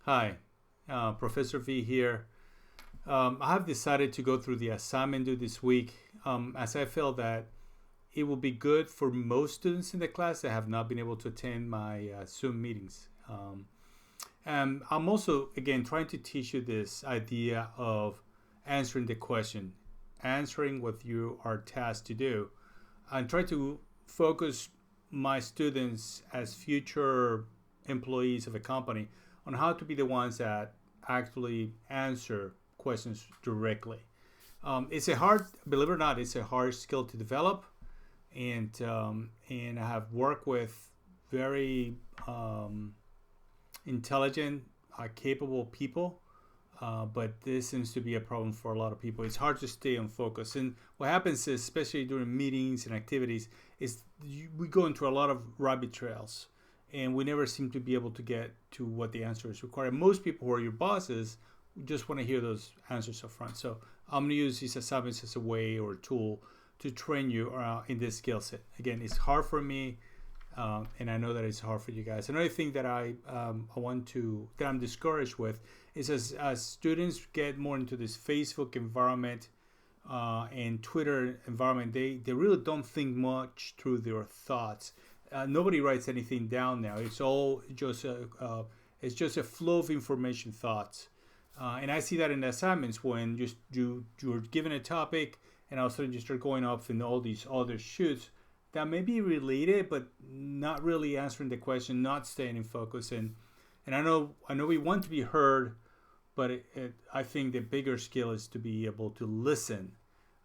Hi, Professor V here. I have decided to go through the assignment due this week, as I feel that it will be good for most students in the class that have not been able to attend my Zoom meetings. And I'm also, again, trying to teach you this idea of answering the question, answering what you are tasked to do, and try to focus my students as future employees of a company on how to be the ones that actually answer questions directly. It's a hard, believe it or not, it's a hard skill to develop, and I have worked with very intelligent, capable people. But this seems to be a problem for a lot of people. It's hard to stay on focus. And what happens is, especially during meetings and activities, is we go into a lot of rabbit trails and we never seem to be able to get to what the answer is required. Most people who are your bosses just want to hear those answers up front. So I'm going to use these assignments as a way or a tool to train you in this skill set. Again, it's hard for me, and I know that it's hard for you guys. Another thing that I'm discouraged with is as students get more into this Facebook environment and Twitter environment, they really don't think much through their thoughts. Nobody writes anything down now. It's just a flow of information, thoughts, and I see that in the assignments when you're given a topic and all of a sudden you start going off in all these other shoots that may be related, but not really answering the question, not staying in focus. And I know we want to be heard, but I think the bigger skill is to be able to listen,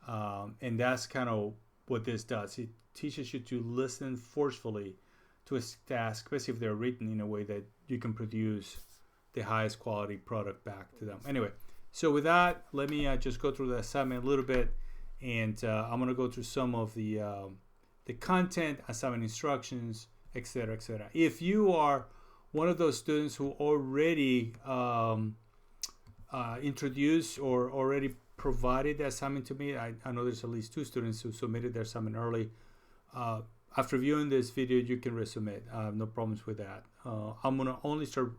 and that's kind of what this does. It teaches you to listen forcefully to a task, especially if they're written in a way that you can produce the highest quality product back to them. Anyway, so with that, let me just go through the assignment a little bit, and I'm going to go through some of the content, assignment instructions, etc., etc. If you are one of those students who already introduced or already provided the assignment to me, I know there's at least two students who submitted their assignment early. After viewing this video, you can resubmit. No problems with that. I'm going to only start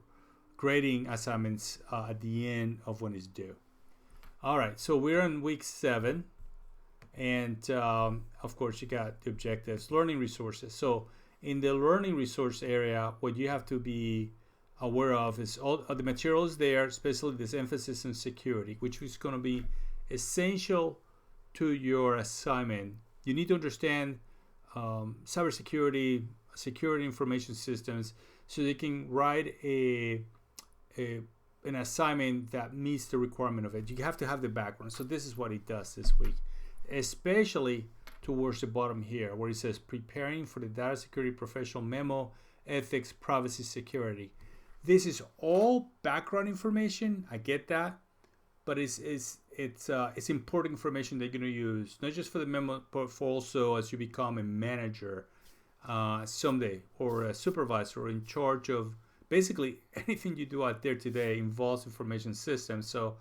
grading assignments at the end of when it's due. All right, so we're on week 7. And of course, you got the objectives, learning resources. So in the learning resource area, what you have to be aware of is all the materials there, especially this emphasis on security, which is going to be essential to your assignment. You need to understand cybersecurity, security information systems, so you can write an assignment that meets the requirement of it. You have to have the background. So this is what it does this week, especially towards the bottom here where it says preparing for the Data Security Professional Memo, Ethics, Privacy, Security. This is all background information. I get that, but it's important information that you're going to use, not just for the memo, but for also as you become a manager someday, or a supervisor, or in charge of basically anything you do out there today involves information systems. So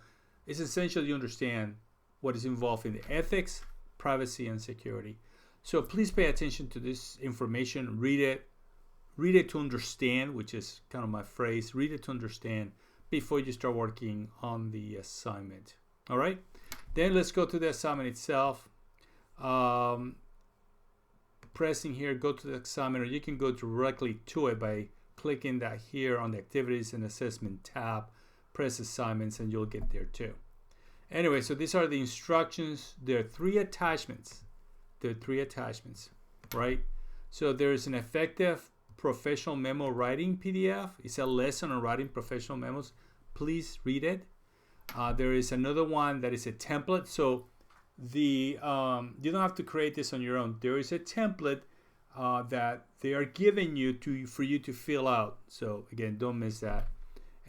it's essential you understand what is involved in the ethics, privacy, and security. So please pay attention to this information. Read it to understand, which is kind of my phrase. Read it to understand before you start working on the assignment. All right. Then let's go to the assignment itself. Pressing here, go to the assignment, or you can go directly to it by clicking that here on the activities and assessment tab. Press assignments, and you'll get there too. Anyway, so these are the instructions. There are 3 attachments. Right? So there's an effective professional memo writing PDF. It's a lesson on writing professional memos. Please read it. There is another one that is a template. So you don't have to create this on your own. There is a template that they are giving you for you to fill out. So again, don't miss that.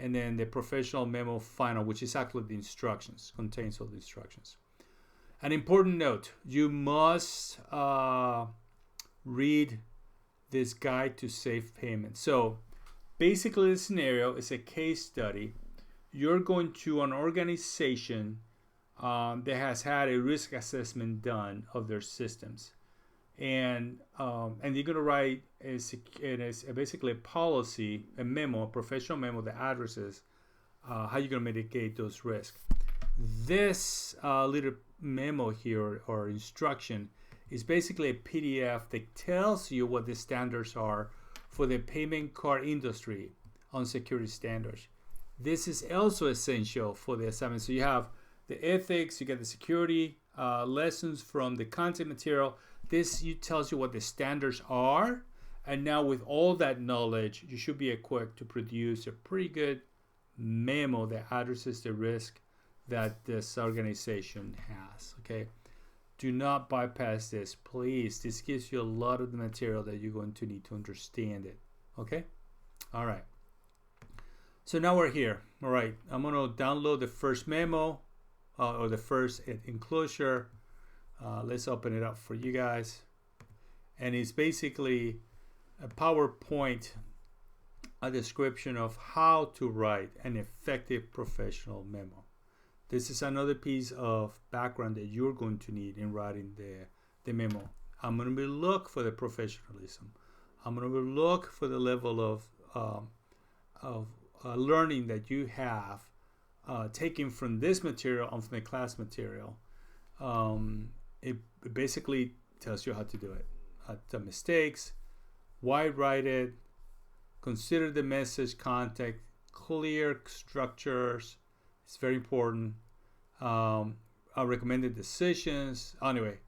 And then the professional memo final, which is actually the instructions, contains all the instructions. An important note, you must read this guide to safe payment. So basically the scenario is a case study. You're going to an organization that has had a risk assessment done of their systems. And you're going to write basically a policy, a memo, a professional memo that addresses how you're going to mitigate those risks. This little memo here or instruction is basically a PDF that tells you what the standards are for the payment card industry on security standards. This is also essential for the assignment. So you have the ethics, you get the security lessons from the content material. This tells you what the standards are. And now with all that knowledge, you should be equipped to produce a pretty good memo that addresses the risk that this organization has. Okay, do not bypass this, please. This gives you a lot of the material that you're going to need to understand it. Okay, all right. So now we're here. All right, I'm going to download the first memo or the first enclosure. Let's open it up for you guys. And it's basically a PowerPoint, a description of how to write an effective professional memo. This is another piece of background that you're going to need in writing the memo. I'm going to look for the professionalism. I'm going to look for the level of learning that you have taken from this material and from the class material. It basically tells you how to do it. The mistakes, why write it, consider the message content, clear structures. It's very important. Recommended decisions. Anyway,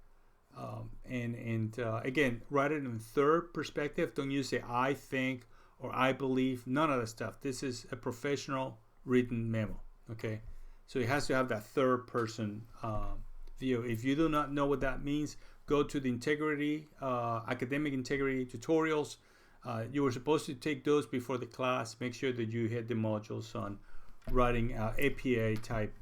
again, write it in third perspective. Don't use the I think or I believe. None of that stuff. This is a professional written memo. Okay, so it has to have that third person view. If you do not know what that means, go to the integrity, academic integrity tutorials. You were supposed to take those before the class. Make sure that you hit the modules on writing APA type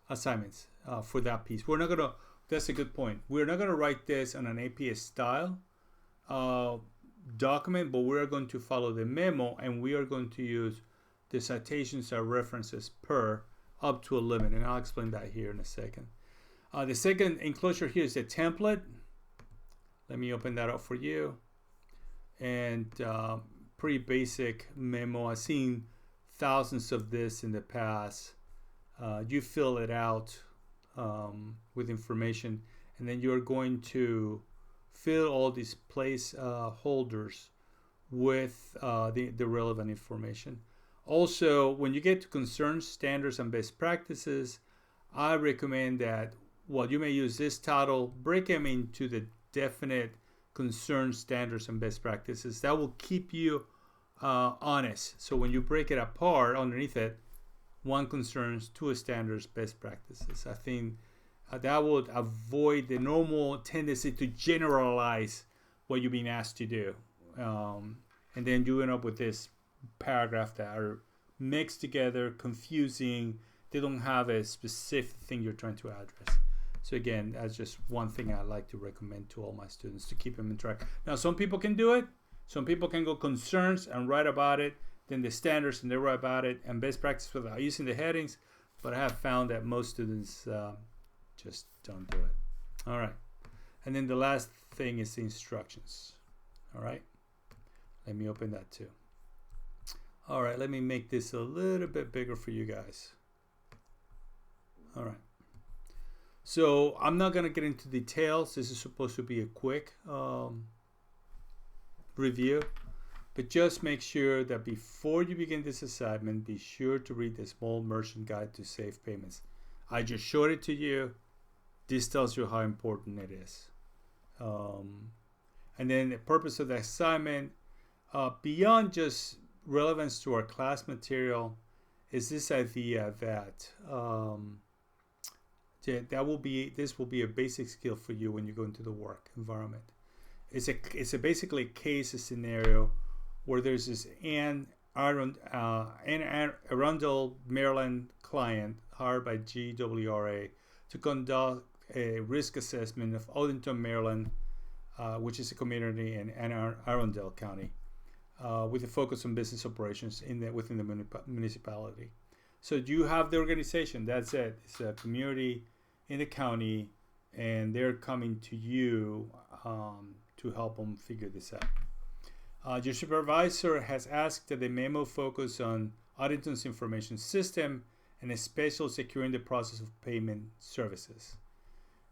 assignments for that piece. We're not gonna. That's a good point. We're not gonna write this on an APA style document, but we are going to follow the memo, and we are going to use the citations or references per up to a limit, and I'll explain that here in a second. The second enclosure here is a template. Let me open that up for you. And pretty basic memo. I've seen thousands of this in the past. You fill it out with information, and then you're going to fill all these placeholders with the relevant information. Also, when you get to concerns, standards, and best practices, I recommend that while you may use this title, break them into the definite concerns, standards, and best practices. That will keep you honest. So when you break it apart, underneath it, 1 concerns, 2 standards, best practices. I think that would avoid the normal tendency to generalize what you're being asked to do. And then you end up with this paragraph that are mixed together, confusing. They don't have a specific thing you're trying to address. So again, that's just one thing I like to recommend to all my students to keep them in track. Now, some people can do it. Some people can go concerns and write about it, then the standards and they write about it, and best practice without using the headings. But I have found that most students just don't do it. All right. And then the last thing is the instructions. All right. Let me open that too. All right. Let me make this a little bit bigger for you guys. All right. So I'm not going to get into details. This is supposed to be a quick review, but just make sure that before you begin this assignment, be sure to read the Small Merchant Guide to Safe Payments. I just showed it to you. This tells you how important it is. And then the purpose of the assignment, beyond just relevance to our class material, is this idea that this will be a basic skill for you when you go into the work environment. It's basically a case, a scenario where there's this Anne Arundel, Maryland client hired by GWRA to conduct a risk assessment of Odenton, Maryland, which is a community in Anne Arundel County, with a focus on business operations within the municipality. So you have the organization. That's it. It's a community in the county, and they're coming to you to help them figure this Your supervisor has asked that the memo focus on Audington's information system and especially securing the process of payment services.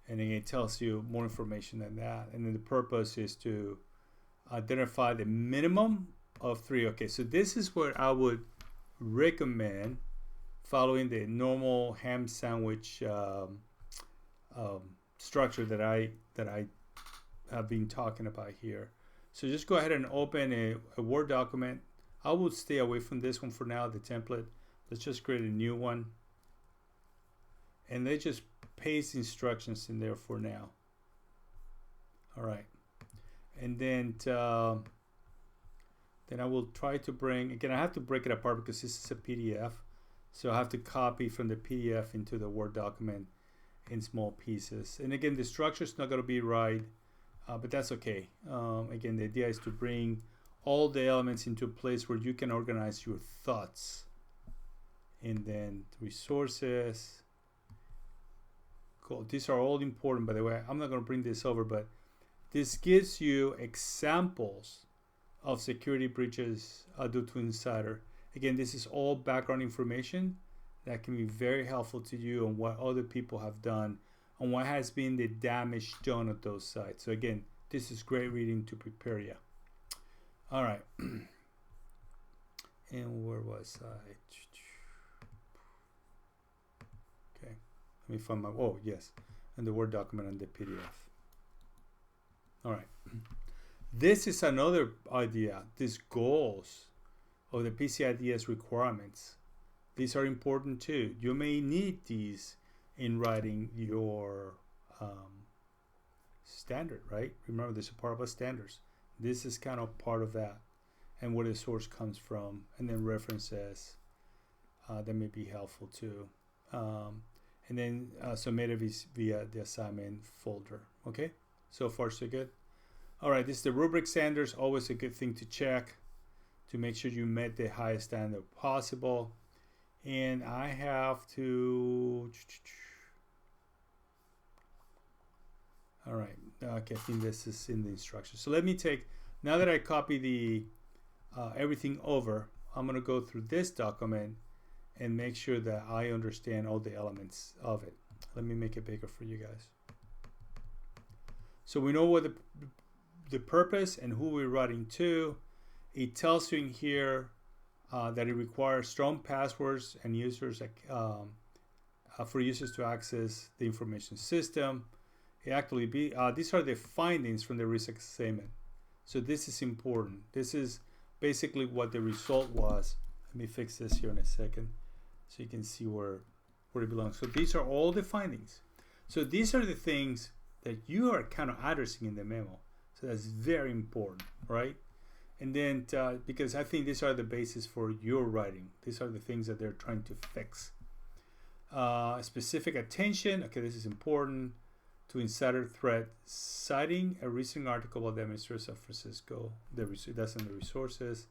And then it tells you more information than that. And then the purpose is to identify the minimum of 3. Okay, so this is where I would recommend following the normal ham sandwich structure that I have been talking about here. So just go ahead and open a Word document. I would stay away from this one for now, the template. Let's just create a new one. And they just paste instructions in there for now. All right. And then I will try to bring, again, I have to break it apart because this is a PDF. So I have to copy from the PDF into the Word document in small pieces. And again, the structure is not going to be right, but that's okay. Again, the idea is to bring all the elements into a place where you can organize your thoughts. And then resources. Cool. These are all important, by the way. I'm not going to bring this over, but this gives you examples of security breaches due to insider. Again, this is all background information that can be very helpful to you on what other people have done and what has been the damage done at those sites. So again, this is great reading to prepare you. All right. And where was I? Okay. Let me find my, oh, yes. And the Word document and the PDF. All right. This is another idea. These goals of the PCIDS requirements. These are important too. You may need these in writing your standard, right? Remember, this is part of our standards. This is kind of part of that, and where the source comes from, and then references that may be helpful too. And then submitted via the assignment folder. Okay, so far so good. All right, this is the rubric standards. Always a good thing to check to make sure you met the highest standard possible. And I have to, all right, okay, I think this is in the instructions. So let me take, now that I copy the everything over, I'm gonna go through this document and make sure that I understand all the elements of it. Let me make it bigger for you guys. So we know what the purpose and who we're writing to. It tells you in here that it requires strong passwords and users for users to access the information system. It actually these are the findings from the risk assessment. So this is important. This is basically what the result was. Let me fix this here in a second so you can see where it belongs. So these are all the findings. So these are the things that you are kind of addressing in the memo. So that's very important, right? And then because I think these are the basis for your writing. These are the things that they're trying to fix. Specific attention. Okay, this is important. To insider threat, citing a recent article about the administrators of Francisco. That's in the resources.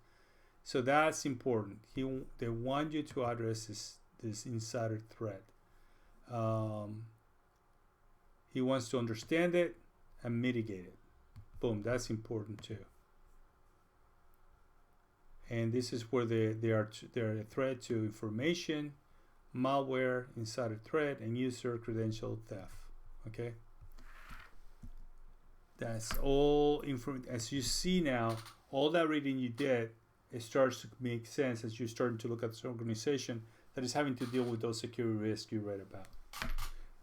So that's important. They want you to address this insider threat. He wants to understand it and mitigate it. Boom, that's important too. And this is where they're a threat to information, malware, insider threat, and user credential theft. Okay. That's all information. As you see now, all that reading you did, it starts to make sense as you're starting to look at this organization that is having to deal with those security risks you read about.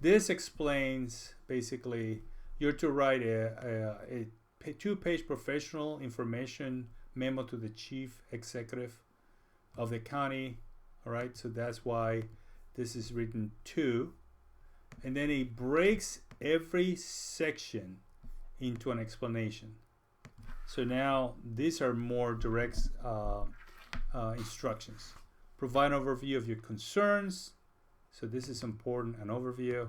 This explains basically you're to write a 2-page professional information memo to the chief executive of the county. All right, so that's why this is written 2. And then it breaks every section into an explanation. So now these are more direct instructions. Provide an overview of your concerns. So this is important, an overview.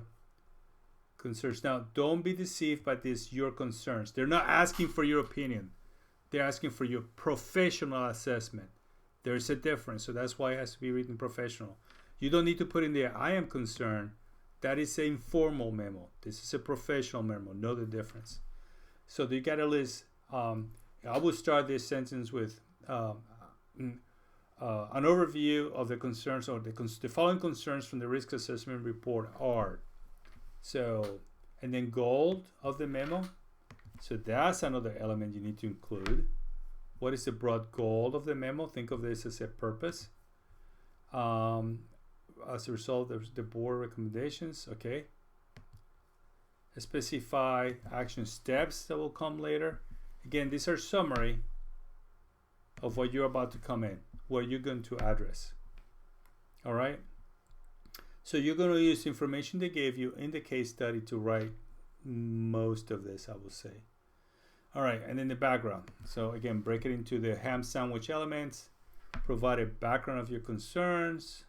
Concerns. Now, don't be deceived by this, your concerns. They're not asking for your opinion. They're asking for your professional assessment. There's a difference. So that's why it has to be written professional. You don't need to put in there, I am concerned. That is an informal memo. This is a professional memo. Know the difference. So you got to list, and I will start this sentence with an overview of the concerns, or the following concerns from the risk assessment report are. So, and then goal of the memo. So that's another element you need to include. What is the broad goal of the memo? Think of this as a purpose. As a result of the board recommendations, okay. Specify action steps that will come later. Again, these are summary of what you're about to come in, what you're going to address. All right. So you're going to use information they gave you in the case study to write most of this, I will say. All right, and then the background. So again, break it into the ham sandwich elements. Provide a background of your concerns.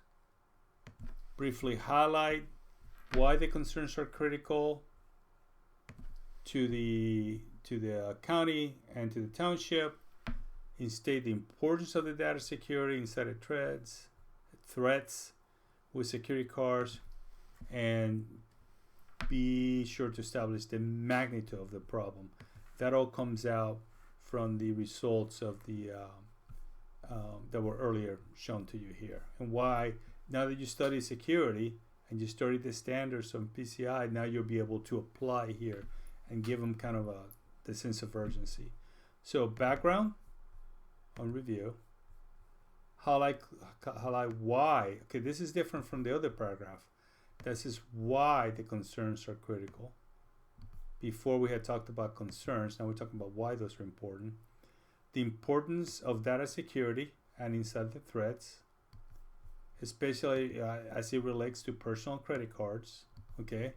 Briefly highlight why the concerns are critical to the county and to the township. And state the importance of the data security inside of threats with security cards, and be sure to establish the magnitude of the problem. That all comes out from the results of the that were earlier shown to you here, and why now that you study security and you study the standards of PCI, now you'll be able to apply here and give them kind of the sense of urgency. So background on review. Highlight why. Okay, this is different from the other paragraph. This is why the concerns are critical. Before we had talked about concerns, now we're talking about why those are important. The importance of data security and inside the threats, especially as it relates to personal credit cards. Okay,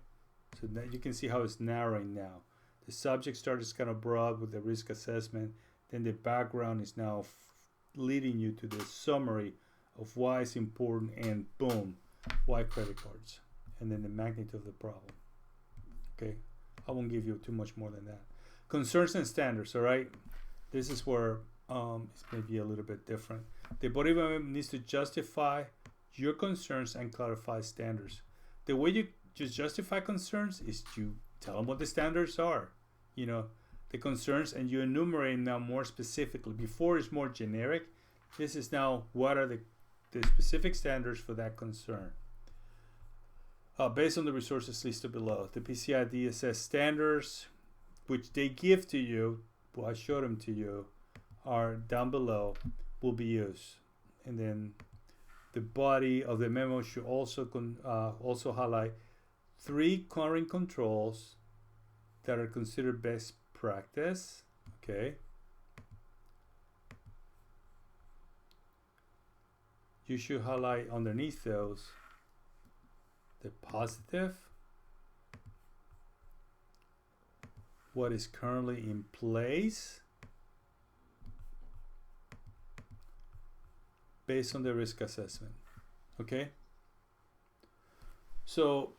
so that you can see how it's narrowing now. The subject starts kind of broad with the risk assessment, then the background is now leading you to the summary of why it's important, and boom, why credit cards, and then the magnitude of the problem. Okay, I won't give you too much more than that. Concerns and standards. All right, this is where it's maybe a little bit different. The body member needs to justify your concerns and clarify standards. The way you just justify concerns is you tell them what the standards are, you know, the concerns, and you enumerate now more specifically. Before it's more generic. This is now what are the specific standards for that concern. Based on the resources listed below, the PCI DSS standards, which they give to you, well, I showed them to you, are down below, will be used. And then the body of the memo should also also highlight 3 current controls that are considered best practice. Okay. You should highlight underneath those the positive, what is currently in place based on the risk assessment. Okay. So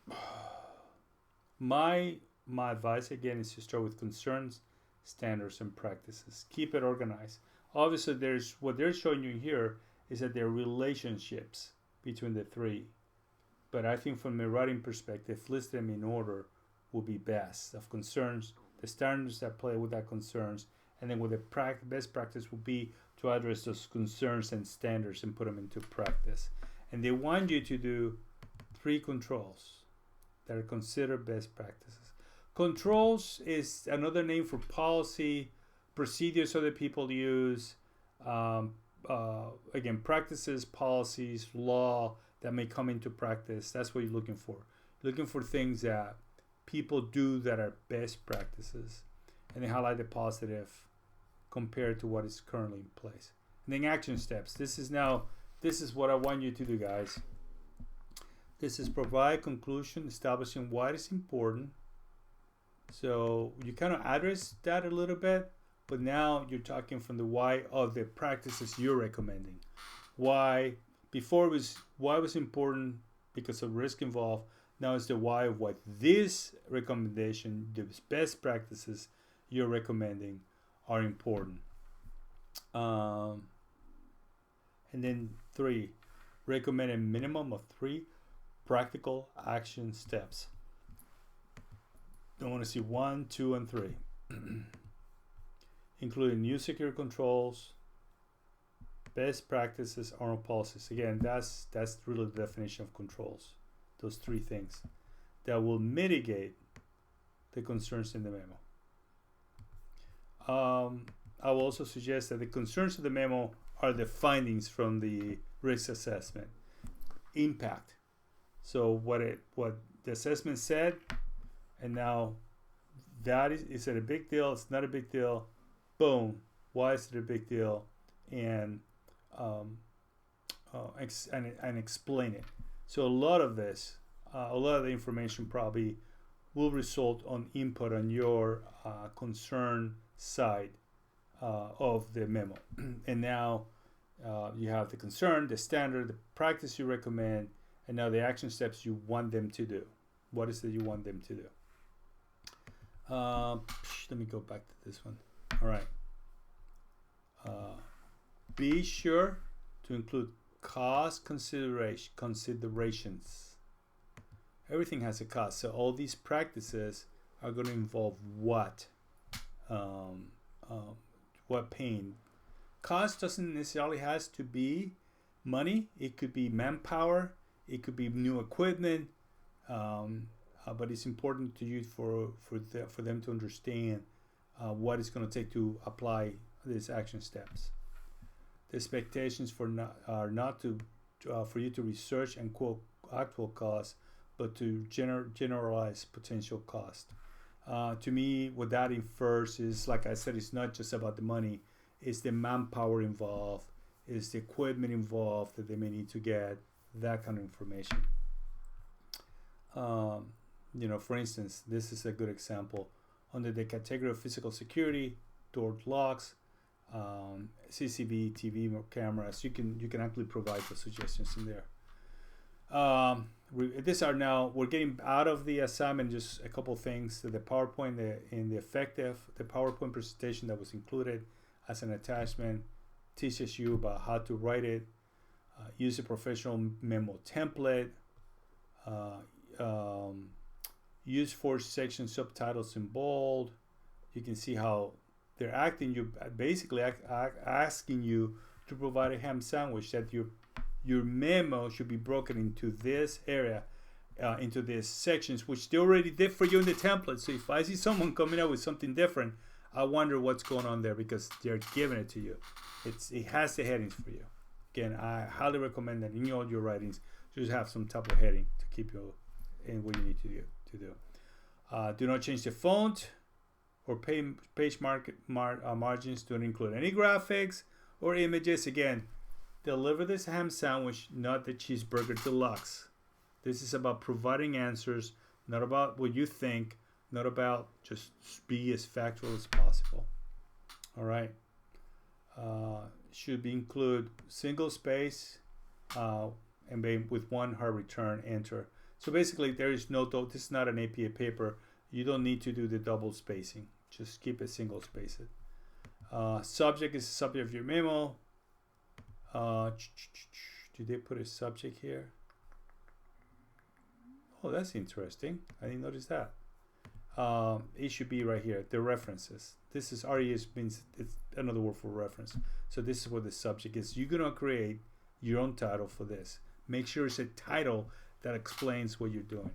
my advice again is to start with concerns, standards, and practices. Keep it organized. Obviously, there's what they're showing you here is that there are relationships between the 3. But I think from a writing perspective, list them in order will be best. Of concerns, the standards that play with that concerns, and then what the best practice will be to address those concerns and standards and put them into practice. And they want you to do 3 controls that are considered best practices. Controls is another name for policy, procedures other people use, again, practices, policies, law that may come into practice. That's what you're looking for. You're looking for things that people do that are best practices, and they highlight the positive compared to what is currently in place. And then action steps. This is what I want you to do, guys. This is provide conclusion, establishing why it's important. So you kind of address that a little bit, but now you're talking from the why of the practices you're recommending. Why before it was why it was important because of risk involved. Now it's the why of what this recommendation, the best practices you're recommending, are important. And then 3, recommend a minimum of 3 practical action steps. Don't want to see 1, 2, and 3. including new security controls, best practices, or policies. Again, that's really the definition of controls. Those three things that will mitigate the concerns in the memo. I will also suggest that the concerns of the memo are the findings from the risk assessment. Impact. So what the assessment said, and now that is it a big deal? It's not a big deal. Boom. Why is it a big deal? And explain it. So a lot of this, a lot of the information probably will result on input on your concern side of the memo. And now you have the concern, the standard, the practice you recommend, and now the action steps you want them to do. What is it you want them to do? Let me go back to this one. All right. Be sure to include cost considerations. Everything has a cost, so all these practices are going to involve what pain. Cost doesn't necessarily has to be money. It could be manpower. It could be new equipment. But it's important to you for them to understand what it's going to take to apply these action steps. The expectations are not for you to research and quote actual costs, but to generalize potential cost. To me, what that infers is, like I said, it's not just about the money. It's the manpower involved. It's the equipment involved that they may need to get, that kind of information. For instance, this is a good example. Under the category of physical security, door locks, CCTV, TV cameras, you can actually provide the suggestions in there. We're getting out of the assignment, just a couple things. The PowerPoint, the PowerPoint presentation that was included as an attachment teaches you about how to write it, use a professional memo template, use 4-section subtitles in bold. You can see how they're basically asking you to provide a ham sandwich, that your memo should be broken into this area, into these sections, which they already did for you in the template. So if I see someone coming up with something different, I wonder what's going on there, because they're giving it to you. It has the headings for you. Again, I highly recommend that in all your writings, just have some type of heading to keep you in what you need to do. Do not change the font or page margins. Don't include any graphics or images. Again, deliver this ham sandwich, not the cheeseburger deluxe. This is about providing answers, not about what you think, not about just be as factual as possible. All right. Should include single space and with one hard return, enter. So basically, there is no, this is not an APA paper. You don't need to do the double spacing. Just keep it single spaced. Subject is the subject of your memo. Did they put a subject here? Oh, that's interesting. I didn't notice that. It should be right here. The references. This is RES, means it's another word for reference. So this is what the subject is. You're gonna create your own title for this. Make sure it's a title that explains what you're doing.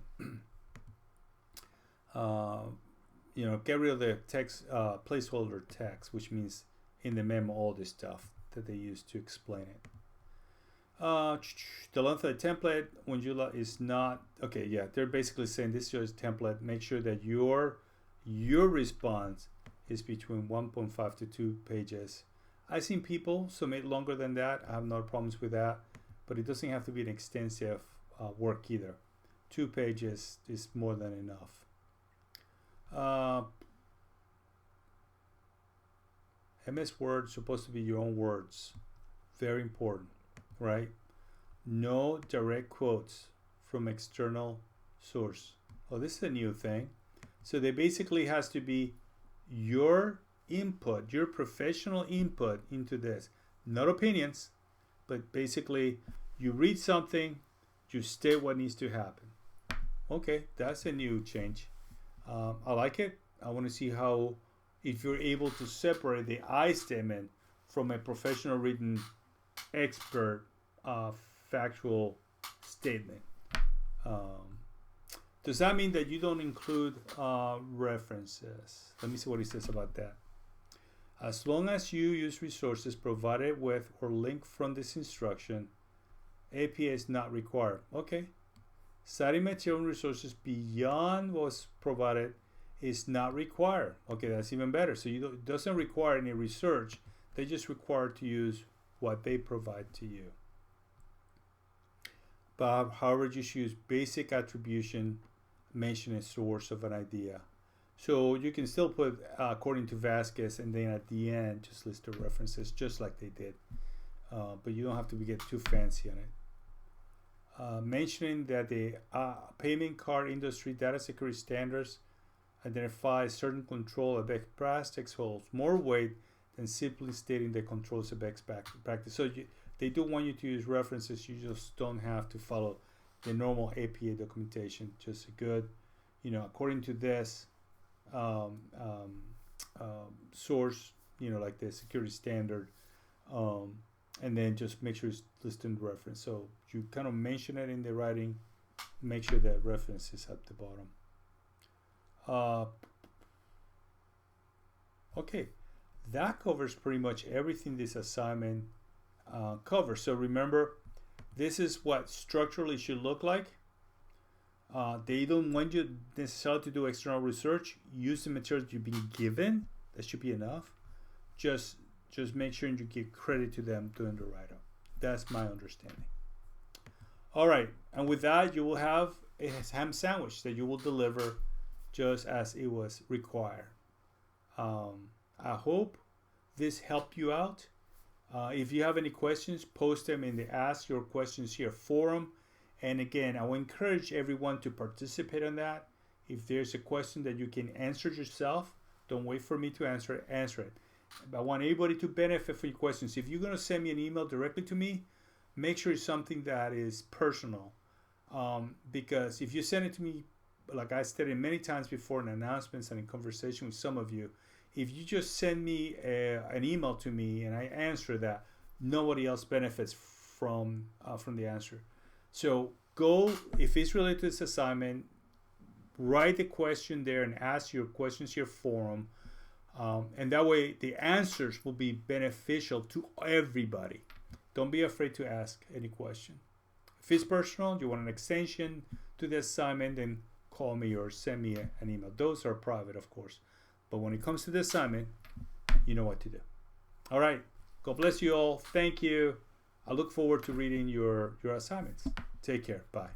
Get rid of the text, placeholder text, which means in the memo all this stuff that they use to explain it. The length of the template is not okay. Yeah, they're basically saying this is your template. Make sure that your response is between 1.5 to 2 pages. I've seen people submit longer than that. I have no problems with that, but it doesn't have to be an extensive work either. 2 pages is more than enough. MS Word is supposed to be your own words. Very important, right? No direct quotes from external source. Oh, this is a new thing. So they basically has to be your input, your professional input into this. Not opinions, but basically you read something, you state what needs to happen. Okay, that's a new change. I like it. I want to see how if you're able to separate the I statement from a professional written expert factual statement. Does that mean that you don't include references? Let me see what he says about that. As long as you use resources provided with or linked from this instruction, APA is not required. Okay. Citing material resources beyond what's provided is not required. Okay, that's even better. So it doesn't require any research. They just require to use what they provide to you. But however, just use basic attribution, mention a source of an idea. So you can still put according to Vasquez, and then at the end just list the references just like they did. But you don't have to get too fancy on it. Mentioning that the payment card industry data security standards identify certain control of best practice holds more weight than simply stating the controls of best practice. So they do want you to use references. You just don't have to follow the normal APA documentation. Just a good, according to this source, like the security standard, and then just make sure it's listed in the reference. So you kind of mention it in the writing, make sure that reference is at the bottom. Okay, that covers pretty much everything this assignment covers. So remember, this is what structurally should look like. They don't want you necessarily to do external research. Use the materials you've been given. That should be enough. Just make sure you give credit to them doing the write-up. That's my understanding. All right, and with that, you will have a ham sandwich that you will deliver just as it was required. I hope this helped you out. If you have any questions, post them in the Ask Your Questions Here forum. And again, I will encourage everyone to participate in that. If there's a question that you can answer yourself, don't wait for me to answer it. I want everybody to benefit from your questions. If you're going to send me an email directly to me, make sure it's something that is personal. Because if you send it to me, like I stated many times before in announcements and in conversation with some of you, if you just send me an email to me and I answer that, nobody else benefits from the answer. So go, if it's related to this assignment, write the question there and ask your questions here forum. And that way the answers will be beneficial to everybody. Don't be afraid to ask any question. If it's personal, you want an extension to the assignment, then call me or send me an email. Those are private, of course. But when it comes to the assignment, you know what to do. All right. God bless you all. Thank you. I look forward to reading your assignments. Take care. Bye.